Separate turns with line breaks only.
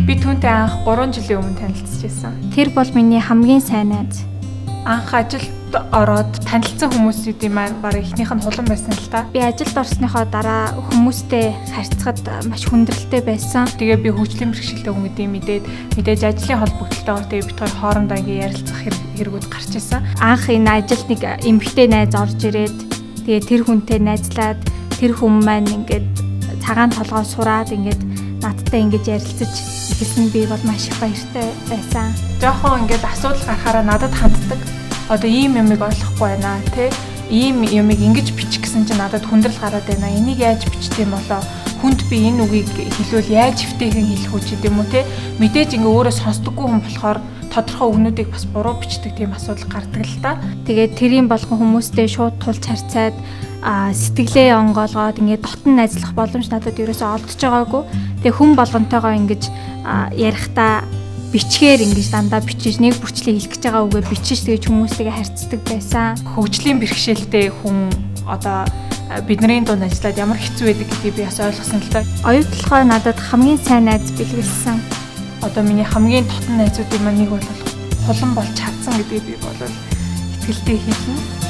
Би түүнтэй анх 3 жилийн өмнө танилцчихсан.
Тэр бол миний хамгийн сайн найз.
Анх ажилд ороод танилцсан хүмүүсүүдийн маань бараг эхнийх нь хулан байсан л та.
Би ажилд орсныхоо дараа хүмүүстэй харьцахад маш хүндрэлтэй байсан.
Тэгээ би хөгжлийн бэрхшээлтэй хүн гэдгийг мэдээж ажлын холбогдлолтойгоор тэгээ бид хоёр хоорондоо ингээ ярилцах хэрэгүүд гарч ирсэн.
Анх энэ ажилд нэг эмэгтэй найз орж ирээд тэгээ тэр хүнтэй найзлаад тэр хүн маань ингээд цагаан толгой сураад ингээд надтай ингэж ярилцаж эхэлсэн. Би бол маш их баяртай байсан.
Жохон ингээд асуудал гарахаараа надад ханддаг. Одоо ийм юмыг ойлгохгүй байна тий. Ийм юмыг ингэж бичих гэсэн чинь надад хүндрэл гараад байна. Энийг яаж бичдэг юм болоо? Хүнд би энэ үгийг хэлвэл яаж хөвтэйхэн хэлэх үү ч гэдэм үү тий. Мэдээж ингээ өөрөө сонсдоггүй хүн болохоор тодорхой үгнүүдийг бас буруу бичдэг тийм асуудал гардаг л та.
Тэгээд тэрийн болгон хүмүүстэй шууд тулж харьцаад сэтгэлээ онгоолгоод ингээд дотн найзлах боломж надад ерөөсөө олдож байгаагүй. Тэгээ хүн болгонтойгоо ингэж ярихдаа бичгээр ингэж дандаа бичиж нэг бүчлээ хэлэх гэж байгаа үгээ бичиж тэгэж хүмүүстэйгээ харьцдаг байсан.
Хөгжлийн бэрхшээлтэй хүн одоо бидний дунд ажиллаад ямар хэцүү байдаг гэдгийг би бас ойлгосон л та.
Оюутлахаа надад хамгийн сайн найз бэлгэлсэн.
Одоо миний хамгийн дотн найзуудын маань нэг бол хулан болж чадсан гэдгийг би бол итгэлтэй хэлнэ.